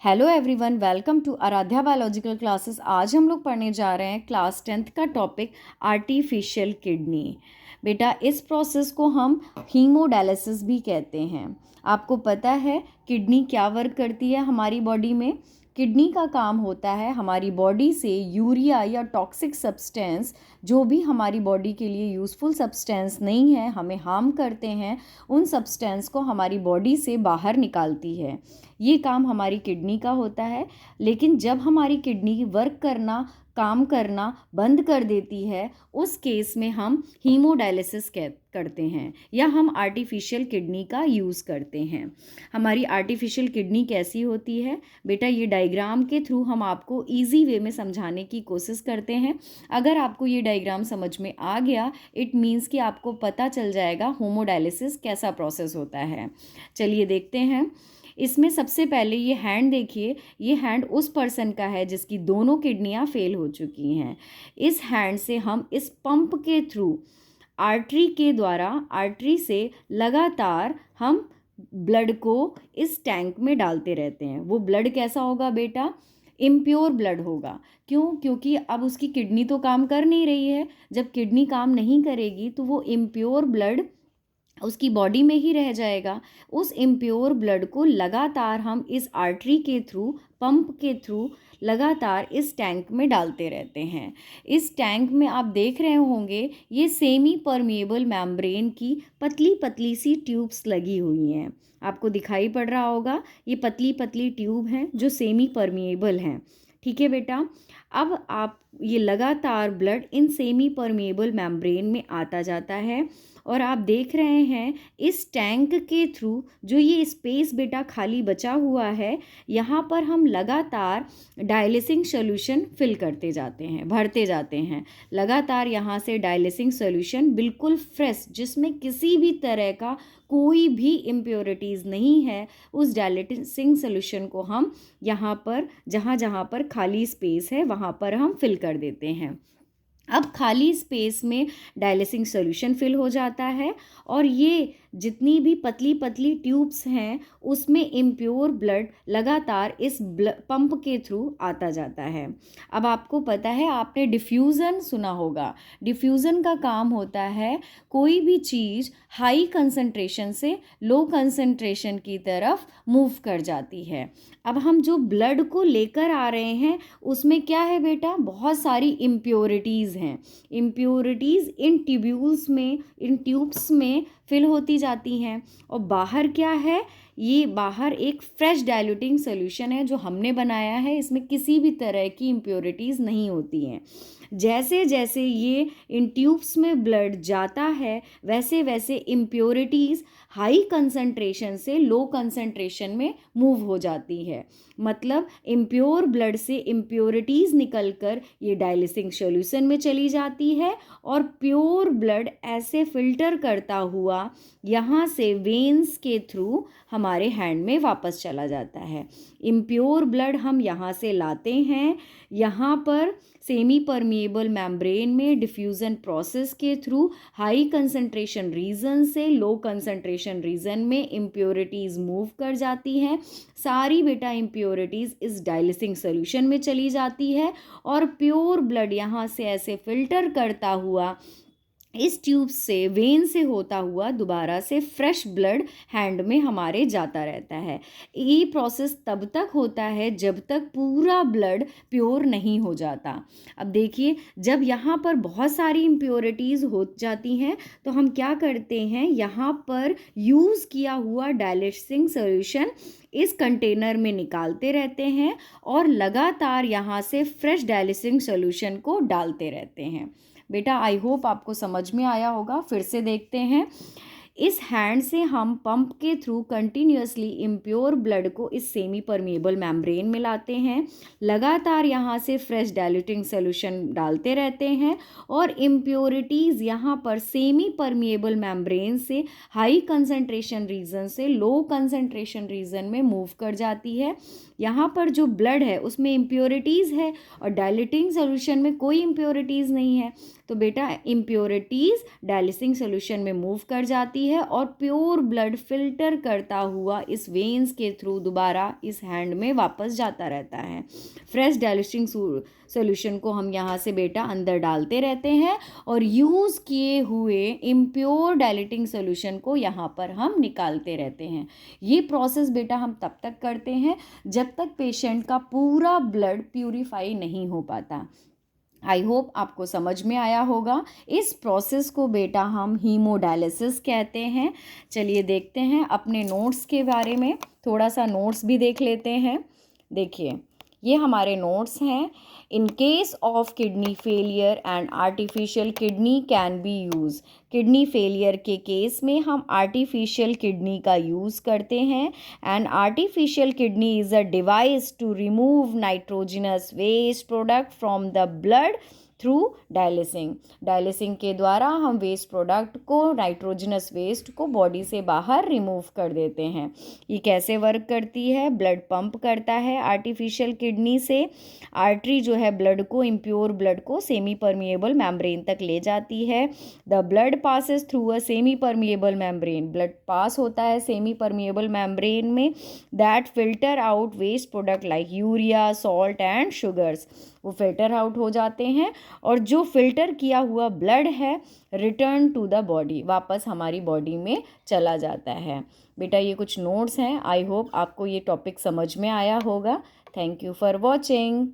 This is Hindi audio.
Hello everyone, welcome to Aaradhya biological classes. आज हम लोग पढ़ने जा रहे हैं क्लास 10th का टॉपिक आर्टिफिशियल किडनी। बेटा, इस प्रोसेस को हम हीमोडायलिसिस भी कहते हैं। आपको पता है किडनी क्या वर्क करती है हमारी बॉडी में? किडनी का काम होता है हमारी बॉडी से यूरिया या टॉक्सिक सब्सटेंस, जो भी हमारी बॉडी के लिए यूज़फुल सब्सटेंस नहीं है, हमें हार्म करते हैं, उन सब्सटेंस को हमारी बॉडी से बाहर निकालती है। ये काम हमारी किडनी का होता है। लेकिन जब हमारी किडनी काम करना बंद कर देती है, उस केस में हम हीमोडायलिसिस करते हैं या हम आर्टिफिशियल किडनी का यूज़ करते हैं। हमारी आर्टिफिशियल किडनी कैसी होती है बेटा, ये डायग्राम के थ्रू हम आपको इजी वे में समझाने की कोशिश करते हैं। अगर आपको ये डायग्राम समझ में आ गया, इट मीन्स कि आपको पता चल जाएगा हीमोडायलिसिस कैसा प्रोसेस होता है। चलिए देखते हैं। इसमें सबसे पहले ये हैंड देखिए, ये हैंड उस पर्सन का है जिसकी दोनों किडनियां फेल हो चुकी हैं। इस हैंड से हम इस पंप के थ्रू आर्टरी से लगातार हम ब्लड को इस टैंक में डालते रहते हैं। वो ब्लड कैसा होगा बेटा? इम्प्योर ब्लड होगा। क्यों? क्योंकि अब उसकी किडनी तो काम कर नहीं रही है। जब किडनी काम नहीं करेगी तो वो इम्प्योर ब्लड उसकी बॉडी में ही रह जाएगा। उस इम्प्योर ब्लड को लगातार हम इस आर्टरी के थ्रू, पंप के थ्रू लगातार इस टैंक में डालते रहते हैं। इस टैंक में आप देख रहे होंगे ये सेमी परमिएबल मेम्ब्रेन की पतली पतली सी ट्यूब्स लगी हुई हैं। आपको दिखाई पड़ रहा होगा, ये पतली पतली ट्यूब हैं जो सेमी परमिएबल हैं। ठीक है बेटा, अब आप ये लगातार blood in semi permeable membrane में आता जाता है और आप देख रहे हैं इस टैंक के थ्रू जो ये स्पेस बेटा खाली बचा हुआ है, यहाँ पर हम लगातार डायलिसिंग सॉल्यूशन फिल करते जाते हैं, भरते जाते हैं। लगातार यहाँ से डायलिसिंग सॉल्यूशन बिल्कुल फ्रेश, जिसमें किसी भी तरह का कोई भी इम्प्योरिटीज़ नहीं है, उस डायलिसिंग सॉल्यूशन को हम यहाँ पर जहाँ जहाँ पर खाली स्पेस है वहाँ पर हम फिल कर देते हैं। अब खाली स्पेस में डायलिसिंग सॉल्यूशन फिल हो जाता है और ये जितनी भी पतली पतली ट्यूब्स हैं उसमें इम्प्योर ब्लड लगातार इस पंप के थ्रू आता जाता है। अब आपको पता है, आपने डिफ्यूज़न सुना होगा। डिफ्यूज़न का काम होता है कोई भी चीज़ हाई कंसंट्रेशन से लो कंसंट्रेशन की तरफ मूव कर जाती है। अब हम जो ब्लड को लेकर आ रहे हैं उसमें क्या है बेटा? बहुत सारी इम्प्योरिटीज़ हैं। इम्प्योरिटीज़ इन ट्यूब्स में फिल होती जाती हैं और बाहर क्या है? ये बाहर एक फ्रेश डाइल्यूटिंग सॉल्यूशन है जो हमने बनाया है। इसमें किसी भी तरह की इम्प्योरिटीज़ नहीं होती हैं। जैसे जैसे ये इन ट्यूब्स में ब्लड जाता है वैसे वैसे इम्प्योरिटीज़ हाई कंसंट्रेशन से लो कंसंट्रेशन में मूव हो जाती है। मतलब इम्प्योर ब्लड से इम्प्योरिटीज़ निकलकर ये डायलिसिंग सॉल्यूशन में चली जाती है और प्योर ब्लड ऐसे फिल्टर करता हुआ यहाँ से वेन्स के थ्रू हमारे हैंड में वापस चला जाता है। इम्प्योर ब्लड हम यहाँ से लाते हैं, यहाँ पर सेमी परमिएबल मेम्ब्रेन में डिफ्यूज़न प्रोसेस के थ्रू हाई कंसंट्रेशन रीजन से लो कंसंट्रेशन रीजन में इम्प्योरिटीज़ मूव कर जाती हैं। सारी बेटा इम्प्योरिटीज़ इस डायलिसिंग सॉल्यूशन में चली जाती है और प्योर ब्लड यहाँ से ऐसे फिल्टर करता हुआ इस ट्यूब से, वेन से होता हुआ दोबारा से फ्रेश ब्लड हैंड में हमारे जाता रहता है। ये प्रोसेस तब तक होता है जब तक पूरा ब्लड प्योर नहीं हो जाता। अब देखिए, जब यहाँ पर बहुत सारी इम्प्योरिटीज़ हो जाती हैं तो हम क्या करते हैं, यहाँ पर यूज़ किया हुआ डायलिसिंग सॉल्यूशन इस कंटेनर में निकालते रहते हैं और लगातार यहाँ से फ्रेश डायलिसिंग सॉल्यूशन को डालते रहते हैं। बेटा, आई होप आपको समझ में आया होगा। फिर से देखते हैं। इस हैंड से हम पंप के थ्रू कंटिन्यूसली इम्प्योर ब्लड को इस सेमी परमिएबल मेम्ब्रेन में लाते हैं। लगातार यहाँ से फ्रेश डाइल्यूटिंग सॉल्यूशन डालते रहते हैं और इम्प्योरिटीज़ यहाँ पर सेमी परमिएबल मेम्ब्रेन से हाई कंसंट्रेशन रीजन से लो कंसंट्रेशन रीजन में मूव कर जाती है। यहाँ पर जो ब्लड है उसमें इम्प्योरिटीज़ है और डाइल्यूटिंग सॉल्यूशन में कोई इम्प्योरिटीज़ नहीं है, तो बेटा इम्प्योरिटीज़ डायलिसिंग सॉल्यूशन में मूव कर जाती है है और प्योर ब्लड फिल्टर करता हुआ इस वेन्स के थ्रू दोबारा इस हैंड में वापस जाता रहता है। फ्रेश डाइल्यूटिंग सोल्यूशन को हम यहाँ से बेटा अंदर डालते रहते हैं और यूज़ किए हुए इम्प्योर डाइल्यूटिंग सोल्यूशन को यहाँ पर हम निकालते रहते हैं। ये प्रोसेस बेटा हम तब तक करते हैं जब तक पेशेंट का पूरा ब्लड प्यूरिफाई नहीं हो पाता। आई होप आपको समझ में आया होगा। इस प्रोसेस को बेटा हम हीमोडायलिसिस कहते हैं। चलिए देखते हैं अपने नोट्स के बारे में, थोड़ा सा नोट्स भी देख लेते हैं। देखिए ये हमारे नोट्स हैं। In case of kidney failure and artificial kidney can be use. Kidney failure के केस में हम आर्टिफिशियल किडनी का यूज़ करते हैं। And artificial kidney is a device to remove nitrogenous waste product from the blood through dialysing. Dialysing के द्वारा हम वेस्ट प्रोडक्ट को, नाइट्रोजनस वेस्ट को बॉडी से बाहर रिमूव कर देते हैं। ये कैसे वर्क करती है? ब्लड पंप करता है आर्टिफिशियल किडनी से। आर्टरी जो है ब्लड को, इम्प्योर ब्लड को सेमी परमिएबल मेम्ब्रेन तक ले जाती है। The blood passes through a semi permeable membrane. Blood pass होता है सेमी परमिएबल मेम्ब्रेन में, that filter out waste product like urea, salt and sugars. वो फिल्टर आउट हो जाते हैं और जो फिल्टर किया हुआ ब्लड है रिटर्न टू द बॉडी, वापस हमारी बॉडी में चला जाता है। बेटा ये कुछ नोट्स हैं। आई होप आपको ये टॉपिक समझ में आया होगा। Thank you for watching.